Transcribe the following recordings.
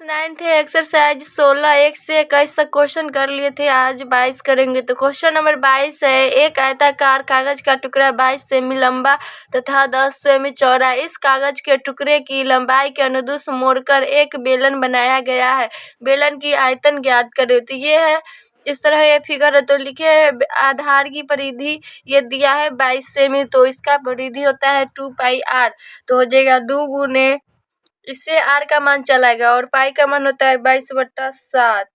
9th है exercise 16 1 से 21 तक क्वेश्चन कर लिए थे। आज 22 करेंगे। तो क्वेश्चन नंबर 22 है, एक आयताकार कागज का टुकड़ा 22 सेमी लंबा तथा 10 सेमी चौड़ा। इस कागज के टुकड़े की लंबाई के अनुदिश मोड़कर एक बेलन बनाया गया है। बेलन की आयतन ज्ञात करें। तो ये है, इस तरह ये फिगर है। तो लिखे आधार की परिधि ये दिया है 22 सेमी, तो इसका परिधि होता है 2 पाई r। तो हो जाएगा 2 गुने, इससे r का मान चलाएगा और पाई का मान होता है 22/7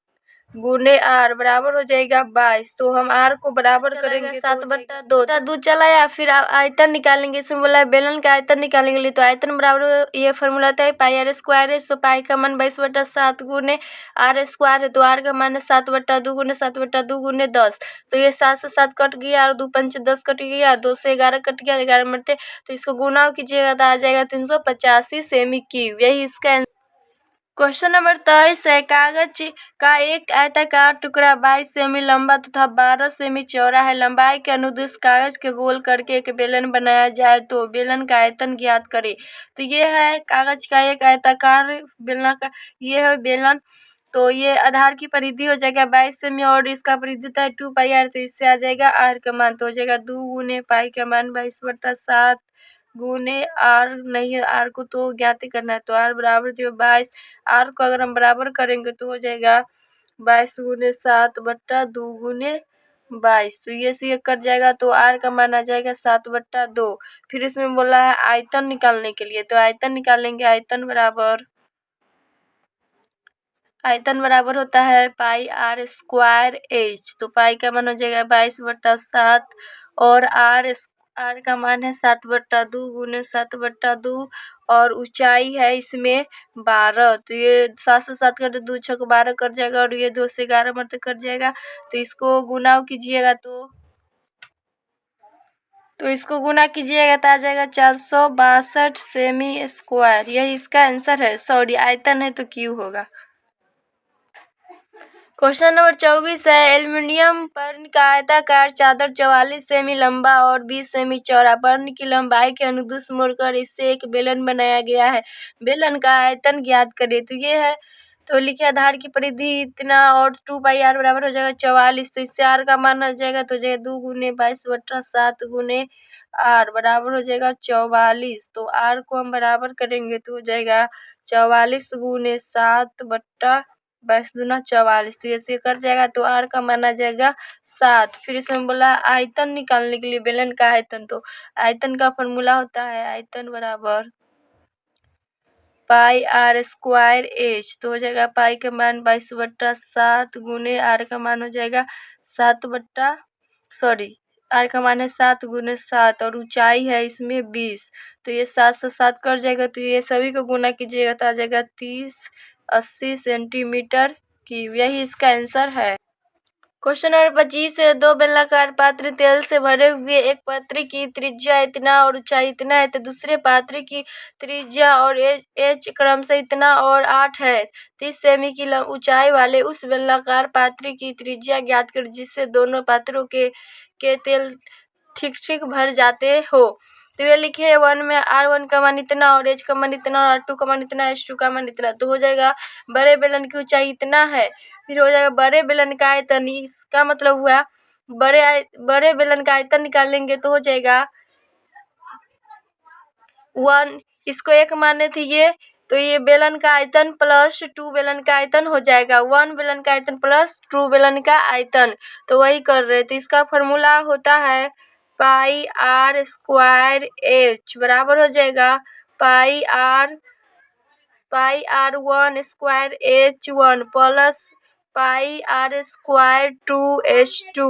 गुने r बराबर हो जाएगा 22। तो हम r को बराबर करेंगे 7/2। 2 चलाया, फिर आयतन निकालेंगे। इसमें बोला है बेलन का आयतन निकालने के लिए, तो आयतन बराबर ये फॉर्मूला होता है पाई r स्क्वायर है। तो पाई का मान 22/7 गुने r स्क्वायर है, तो r का मान है 7/2 गुने 7/2 गुने 10। तो ये 7 से 7 कट गया और 2 पंच 10 कट गया, 2 से 11 कट गया, 11 मरते। तो इसको गुना कीजिएगा तो आ जाएगा 385 सेमी क्यूब। यही इसका क्वेश्चन नंबर 23 है, कागज का एक आयताकार टुकड़ा 22 सेमी लंबा तथा 12 सेमी चौड़ा है। लंबाई के अनुदिश कागज के गोल करके एक बेलन बनाया जाए तो बेलन का आयतन ज्ञात करें। तो ये है कागज का एक आयताकार बेलन का, ये है बेलन। तो ये आधार की परिधि हो जाएगा 22 सेमी और इसका परिधि होता है 2 पाई r। तो इससे आ जाएगा r का मान, तो हो जाएगा 2 गुने पाई का मान 22/7 गुने r, नहीं है r को तो ज्ञात ही करना है। तो r बराबर जो 22, r को अगर हम बराबर करेंगे तो हो जाएगा 22 गुने 7/2 गुने 22। तो ये से कट जाएगा तो r का मान आ जाएगा 7/2। फिर इसमें बोला है आयतन निकालने के लिए, तो आयतन निकालेंगे। आयतन बराबर होता है पाई r स्क्वायर h। तो पाई का मान हो जाएगा 22/7 और r का मान है 7/2 गुने 7/2 और ऊंचाई है इसमें 12। तो ये 7 से 7 कर 2 6 को 12 कट जाएगा और ये 2 से 11 मरते कट जाएगा। तो इसको गुना कीजिएगा तो इसको गुना कीजिएगा तो आ जाएगा 462 सेमी स्क्वायर। यही इसका आंसर है। सॉरी, आयतन है तो क्यू होगा। क्वेश्चन नंबर 24 है, एल्युमिनियम पर्न का आयताकार चादर 44 सेमी लंबा और 20 सेमी चौड़ा। पर्न की लंबाई के अनुदिश मोड़कर इससे एक बेलन बनाया गया है। बेलन का आयतन ज्ञात करें। तो ये है, तो लिखे आधार की परिधि इतना और 2 पाई r बराबर हो जाएगा 44। तो इससे r का मान हो जाएगा, तो हो जाएगा 2 गुने 22/7 गुने r बराबर हो जाएगा 44। तो r को हम बराबर करेंगे तो हो जाएगा 44 गुने 7/22 दूना 44। तो ये से कट जाएगा तो r का मान आ जाएगा 7। फिर इसमें बोला आयतन निकालने के लिए बेलन का आयतन, तो आयतन का फॉर्मूला होता है आयतन बराबर पाई r स्क्वायर h। तो हो जाएगा पाई का मान 22/7 गुने r का मान हो जाएगा r का मान है 7 गुने 7 और ऊंचाई है इसमें 20। तो ये 7 से 7 कट जाएगा, तो ये सभी को गुना कीजिएगा तो आ जाएगा 30-80 सेंटीमीटर क्यूब। यही इसका आंसर है। क्वेश्चन नंबर 25 है, 2 बेलनाकार पात्र तेल से भरे हुए, एक पात्र की त्रिज्या इतना और ऊंचाई इतना है तो दूसरे पात्र की त्रिज्या और एच क्रमशः इतना और 8 है। 30 सेमी की ऊंचाई वाले उस बेलनाकार पात्र की त्रिज्या ज्ञात कर जिससे दोनों पात्रों के तेल ठीक ठीक भर जाते हो। तो ये लिखे 1 में r1 का मान इतना और h का मान इतना और r2 का मान इतना, h2 का मान इतना। तो हो जाएगा बड़े बेलन की ऊंचाई इतना है, फिर हो जाएगा बड़े बेलन का आयतन। इसका मतलब हुआ बड़े बेलन का आयतन निकालेंगे तो हो जाएगा 1, इसको 1 माने थे ये, तो ये बेलन का आयतन प्लस 2 बेलन का आयतन हो जाएगा 1 बेलन का आयतन प्लस 2 बेलन का आयतन। तो वही कर रहे। तो इसका फॉर्मूला होता है पाई r स्क्वायर h बराबर हो जाएगा पाई r1 square h1 plus pi r square 2h2।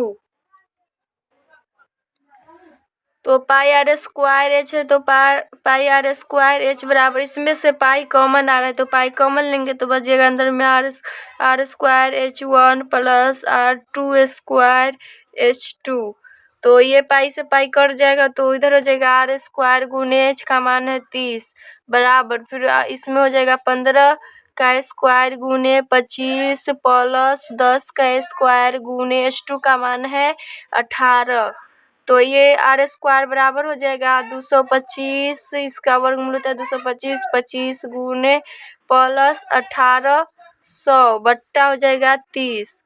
तो पाई r स्क्वायर h है तो पाई r स्क्वायर h बराबर, इसमें से पाई कॉमन आ रहा है तो पाई कॉमन लेंगे तो बचेगा अंदर में r square h1 plus r2 square h2। तो ये पाई से पाई कट जाएगा तो इधर हो जाएगा r स्क्वायर गुने h का मान है 30 बराबर, फिर इसमें हो जाएगा 15 का स्क्वायर गुने 25 प्लस 10 का स्क्वायर गुने h2 का मान है 18। तो ये r स्क्वायर बराबर हो जाएगा 225, इसका वर्गमूल होता है 225, 25 गुने प्लस 1800 बट्टा हो जाएगा 30।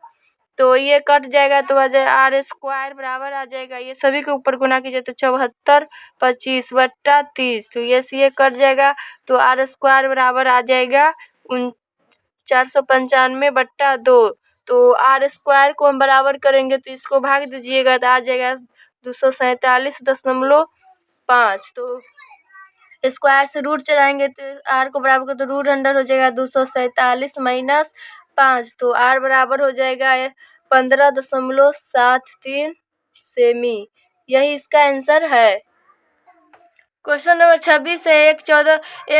तो ये कट जाएगा तो आ जाए आर स्क्वायर बराबर आ जाएगा, ये सभी के ऊपर गुना कीजिए तो 74 25 बट्टा 30। तो ये कट जाएगा तो आर स्क्वायर बराबर आ जाएगा 495 बट्टा 2। तो आर स्क्वायर को हम बराबर करेंगे तो इसको भाग दीजिएगा तो आ जाएगा 247.5। तो स्क्वायर से रूट चलाएंगे तो आर को बराबर कर तो रूट अंडर हो जाएगा 247 माइनस 5। तो आर बराबर हो जाएगा 15.73 सेमी। यही इसका आंसर है। क्वेश्चन नंबर 26 है। एक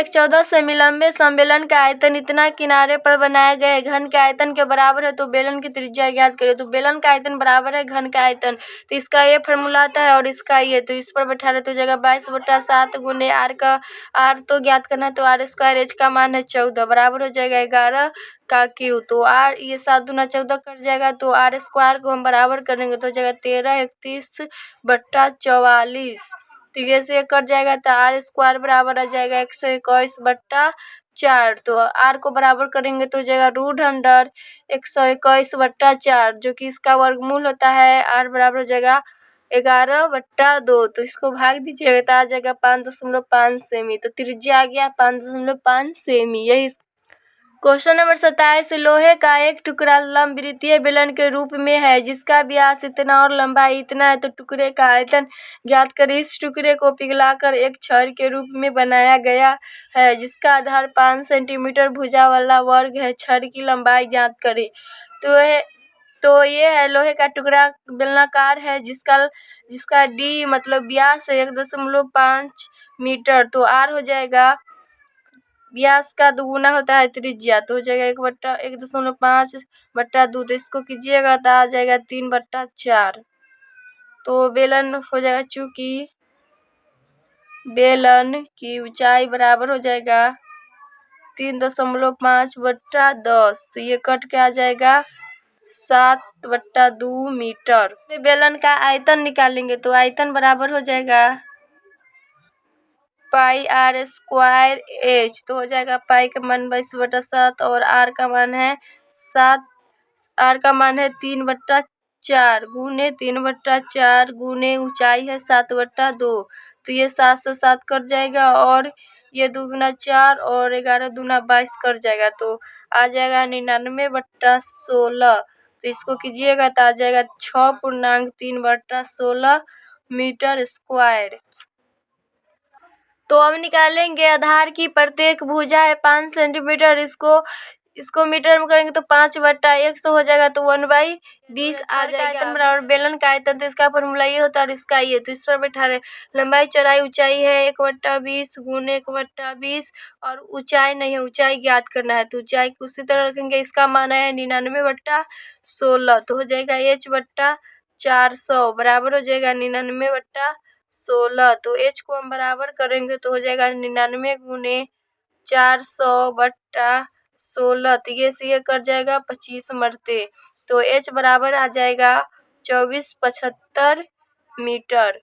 14 सेमी लंबे सम्मेलन का आयतन इतना किनारे पर बनाया गया है घन के आयतन के बराबर है, तो बेलन की त्रिज्या ज्ञात करें। तो बेलन का आयतन बराबर है घन का आयतन, तो इसका ये फार्मूला आता है और इसका ये, तो इस पर बैठा रहे तो जगह 22/7 गुने आर का, आर तो ज्ञात करना है तो आर स्क्वायर, एच का मान है 14 बराबर हो जाएगा 11 का क्यू। तो आर ये 7 दूना 14 कट जाएगा तो आर स्क्वायर को हम बराबर करेंगे तो जगह 1331/44। तो ये से कट जाएगा तो आर स्क्वायर बराबर आ जाएगा 121/4। तो आर को बराबर करेंगे तो हो जाएगा रूट अंडर 121/4, जो कि इसका वर्गमूल होता है। आर बराबर हो जाएगा 11/2। तो इसको भाग दीजिएगा तो आ जाएगा 5.5 सेमी। तो त्रिज्या आ गया 5.5 सेमी। यही क्वेश्चन नंबर 27। लोहे का एक टुकड़ा लंबवृत्तीय बेलन के रूप में है जिसका व्यास इतना और लंबाई इतना है, तो टुकड़े का आयतन ज्ञात करें। इस टुकड़े को पिघलाकर एक छड़ के रूप में बनाया गया है जिसका आधार 5 सेंटीमीटर भुजा वाला वर्ग है। छड़ की लंबाई ज्ञात करें। तो ये है लोहे का टुकड़ा बेलनाकार है जिसका डी मतलब व्यास है 1.5 मीटर। तो आर हो जाएगा व्यास का दुगुना होता है त्रिज्या, तो हो जाएगा 1.5/2। तो इसको कीजिएगा तो आ जाएगा 3/4। तो बेलन हो जाएगा, चूंकि बेलन की ऊंचाई बराबर हो जाएगा 3.5/10, तो ये कट के आ जाएगा 7/2 मीटर। बेलन का आयतन निकालेंगे तो आयतन बराबर हो जाएगा पाई आर स्क्वायर एच। तो हो जाएगा पाई का मान 22/7 और आर का मान है 7। आर का मान है 3/4 गुने 3/4 गुने ऊंचाई है 7/2। तो ये 7 से 7 कट जाएगा और ये 2 दूना 4 और 11 दूना 22 कट जाएगा। तो आ जाएगा 99/16। तो इसको कीजिएगा तो आ जाएगा 6.3/16 मीटर स्क्वायर। तो अब निकालेंगे आधार की प्रत्येक भुजा है 5 सेंटीमीटर। इसको मीटर में करेंगे तो 5/100 हो जाएगा, तो 1/20 आ जाएगा। आयतन बराबर बेलन का आयतन, तो इसका फॉर्मूला ये होता है और इसका ये। तो इस पर बैठा रहे लंबाई चौड़ाई ऊंचाई है 1/20 गुने 1/20 और ऊंचाई नहीं है, ऊंचाई ज्ञात करना है। तो ऊंचाई को उसी तरह रखेंगे, इसका मान है 99/16। तो हो जाएगा h/400 बराबर हो जाएगा 99/16। तो h को हम बराबर करेंगे तो हो जाएगा 99 गुने 400/16। तो ये से ये कट जाएगा 25 मरते। तो h बराबर आ जाएगा 2475 मीटर।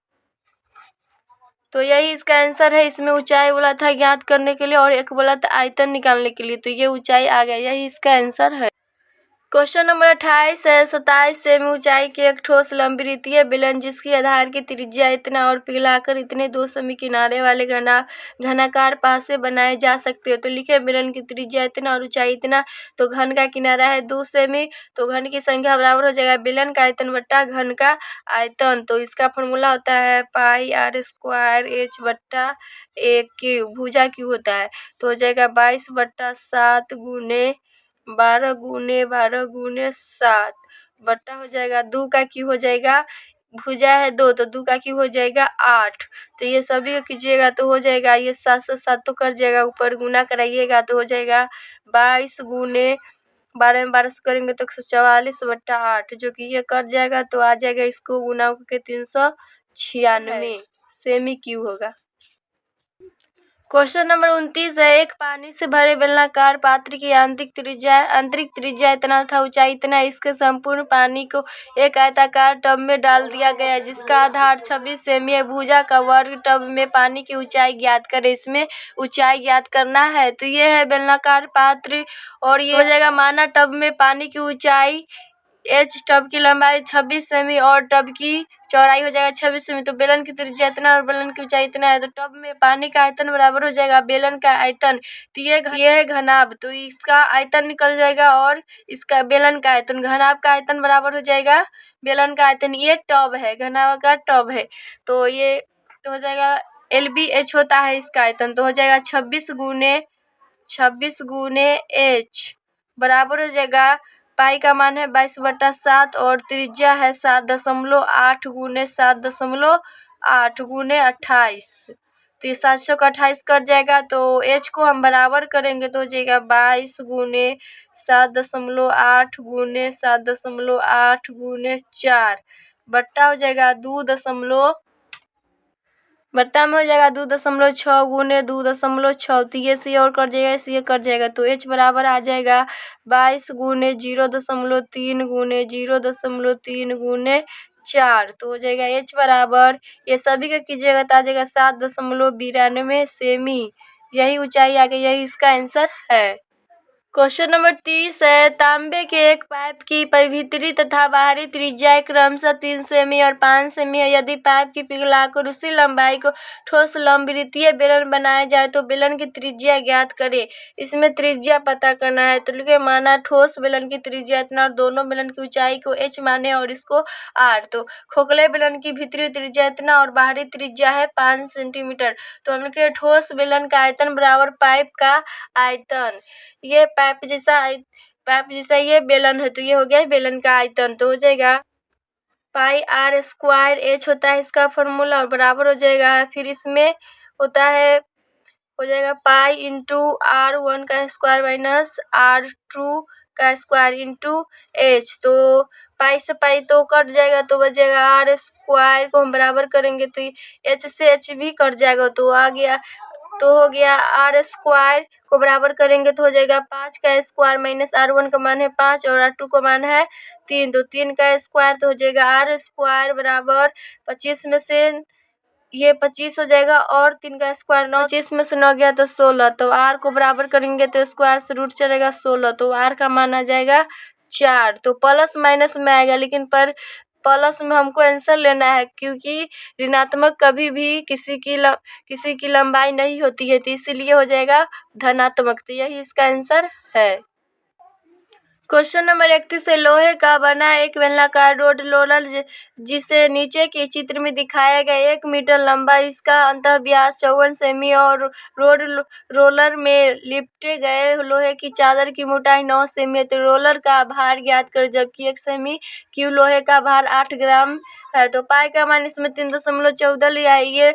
तो यही इसका आंसर है। इसमें ऊंचाई बोला था ज्ञात करने के लिए और एक बोला था आयतन निकालने के लिए, तो ये ऊंचाई आ गया। यही इसका आंसर है। क्वेश्चन नंबर 28 है। 27 सेमी ऊंचाई के एक ठोस लंबवृत्तीय बेलन जिसकी आधार की त्रिज्या इतना और पिघलाकर इतने 2 सेमी किनारे वाले घनाकार पासे बनाए जा सकते हैं। तो लिखे बेलन की त्रिज्या इतना और ऊंचाई इतना, तो घन का किनारा है 2 सेमी, तो घन की संख्या बराबर हो जाएगा बेलन का आयतन बट्टा घन का आयतन। तो इसका फॉर्मूला होता है पाई आर स्क्वायर एच बट्टा ए क्यू, भुजा क्यू होता है। तो हो जाएगा 22/7 गुने 12 गुने 12 गुने 7 बट्टा हो जाएगा 2 का क्यू हो जाएगा, भुजा है 2 तो 2 का क्यू हो जाएगा 8। तो ये सभी को कीजिएगा तो हो जाएगा, ये 7 से 7 तो कर जाएगा, ऊपर गुना कराइएगा तो हो जाएगा 22 गुने 12 में 12 से करेंगे तो 144/8, जो कि ये कट जाएगा तो आ जाएगा इसको गुना करके 396 सेमी क्यू होगा। क्वेश्चन नंबर 29 है। एक पानी से भरे बेलनाकार पात्र की आंतरिक त्रिज्या इतना तथा ऊंचाई इतना है। इसके संपूर्ण पानी को एक आयताकार टब में डाल दिया गया है जिसका आधार 26 सेमी है। भुजा का वर्ग टब में पानी की ऊंचाई ज्ञात करें। इसमें ऊंचाई ज्ञात करना है। तो ये है बेलनाकार पात्र और ये हो जाएगा माना टब में पानी की ऊंचाई h, टब की लंबाई 26 सेमी और टब की चौड़ाई हो जाएगा 26 सेमी। तो बेलन की त्रिज्या इतना और बेलन की ऊंचाई इतना है। तो टब में पानी का आयतन बराबर हो जाएगा बेलन का आयतन। तो ये है घनाभ, तो इसका आयतन निकल जाएगा और इसका बेलन का आयतन, घनाभ का आयतन बराबर हो जाएगा बेलन का आयतन। ये टब है, घनाभ का टब है। तो ये तो हो जाएगा LBH होता है इसका आयतन। तो हो जाएगा 26 गुने h बराबर हो जाएगा, पाई का मान है 22/7 और त्रिज्या है 7.8 गुने 7.8 गुने 28। तो ये 700 का 28 कट जाएगा। तो h को हम बराबर करेंगे तो हो जाएगा 22 गुने 7.8 गुने 7.8 गुने 4 बट्टा हो जाएगा 2.6 गुने 2.6। तो ये सी और कट जाएगा, सी कट जाएगा। तो h बराबर आ जाएगा 22 गुने 0.3 गुने 0.3 गुने 4। तो हो जाएगा h बराबर, ये सभी का कीजिएगा तो आ जाएगा 7.92 सेमी। यही ऊंचाई आ गई, यही इसका आंसर है। क्वेश्चन नंबर 30 है। तांबे के एक पाइप की भीतरी तथा बाहरी त्रिज्या क्रमशः 3 सेमी और 5 सेमी है। यदि पाइप की पिघलाकर उसी लंबाई को ठोस लंबवृत्तीय बेलन बनाया जाए तो बेलन की त्रिज्या ज्ञात करें। इसमें त्रिज्या पता करना है। तो लिखे माना ठोस बेलन की त्रिज्या इतना और दोनों बेलन की ऊंचाई को h माने और इसको r। तो खोखले बेलन की भीतरी त्रिज्या इतना और बाहरी त्रिज्या है 5 सेंटीमीटर। तो हम लिखे ठोस बेलन का आयतन बराबर पाइप का आयतन। ये पाइप जैसा ये बेलन है, तो ये हो गया बेलन का आयतन। तो हो जाएगा पाई r स्क्वायर h होता है इसका फॉर्मूला और बराबर हो जाएगा, फिर इसमें होता है हो जाएगा पाई इंटू r1 का स्क्वायर माइनस r2 का स्क्वायर इंटू h। तो पाई से पाई तो कट जाएगा तो बचेगा r स्क्वायर को हम बराबर करेंगे तो h से h भी कट जाएगा। तो आ गया, तो हो गया r स्क्वायर को बराबर करेंगे तो हो जाएगा 5 का स्क्वायर माइनस r1 का मान है 5 और r2 का मान है 3। तो 3 का स्क्वायर तो हो जाएगा r स्क्वायर बराबर 25 में से ये 25 हो जाएगा और 3 का स्क्वायर 9, 25 में से 9 गया तो 16। तो r को बराबर करेंगे तो स्क्वायर से रूट चलेगा 16। तो r का मान आ जाएगा 4। तो प्लस माइनस में आएगा, लेकिन पर प्लस में हमको आंसर लेना है क्योंकि ऋणात्मक कभी भी किसी की लंबाई नहीं होती है, तो इसीलिए हो जाएगा धनात्मक। तो यही इसका आंसर है। क्वेश्चन नंबर 31 है। लोहे का बना एक बेलनाकार रोड रोलर जिसे नीचे के चित्र में दिखाया गया 1 मीटर लंबा, इसका अंतः व्यास 54 सेमी और रोड रोलर में लिपटे गए लोहे की चादर की मोटाई 9 सेमी है। तो रोलर का भार ज्ञात कर, जबकि 1 सेमी क्यूब लोहे का भार 8 ग्राम है। तो पाई का मान इसमें 3.14 लिया है। ये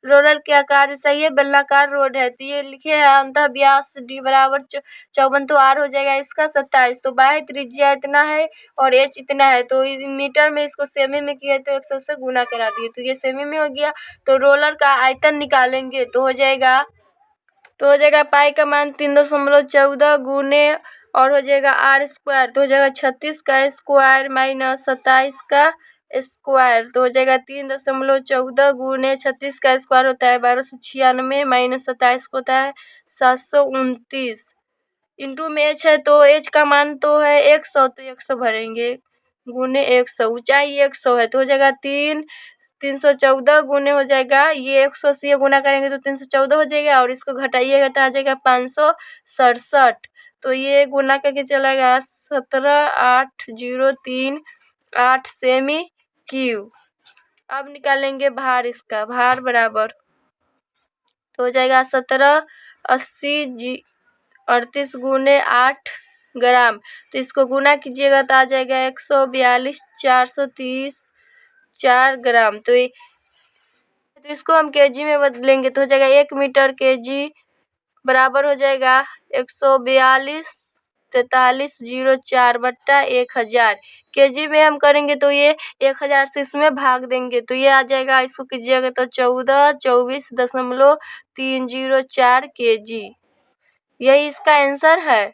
रोलर के आकार सही है, बेलनाकार रोड है। तो ये लिखे है अंतः व्यास d बराबर 54, तो r हो जाएगा इसका 27। तो बाह्य त्रिज्या इतना है और h इतना है। तो मीटर में इसको सेमी में किया तो 100 से गुना करा दिए, तो ये सेमी में हो गया। तो रोलर का आयतन निकालेंगे तो हो जाएगा पाई का मान 3.14 गुने और हो जाएगा r स्क्वायर, तो हो जाएगा 36 का स्क्वायर माइनस 27 का स्क्वायर। तो हो जाएगा 3.14 गुने 36 का स्क्वायर होता है 1296 माइनस 27 को होता है 729। इंटू में h है तो h का मान तो है 100, तो 100 भरेंगे गुने 100। ऊंचाई 100 है तो हो जाएगा 314 गुने हो जाएगा ये 100 से गुना करेंगे तो 314 हो जाएगा और इसको घटाइएगा तो आ जाएगा 567। तो ये गुना करके चलेगा 17,803 सेमी क्यूब। अब निकालेंगे भार, इसका भार बराबर तो हो जाएगा 1780 38 गुने 8 ग्राम। तो इसको गुना कीजिएगा तो आ जाएगा 142,430 4 ग्राम। तो इसको हम केजी में बदलेंगे तो हो जाएगा 1 मीटर केजी बराबर हो जाएगा 142 4304 बट्टा 1000। केजी में हम करेंगे तो ये 1000 से इसमें भाग देंगे तो ये आ जाएगा, इसको कीजिएगा तो 1424.304 केजी। यही इसका आंसर है।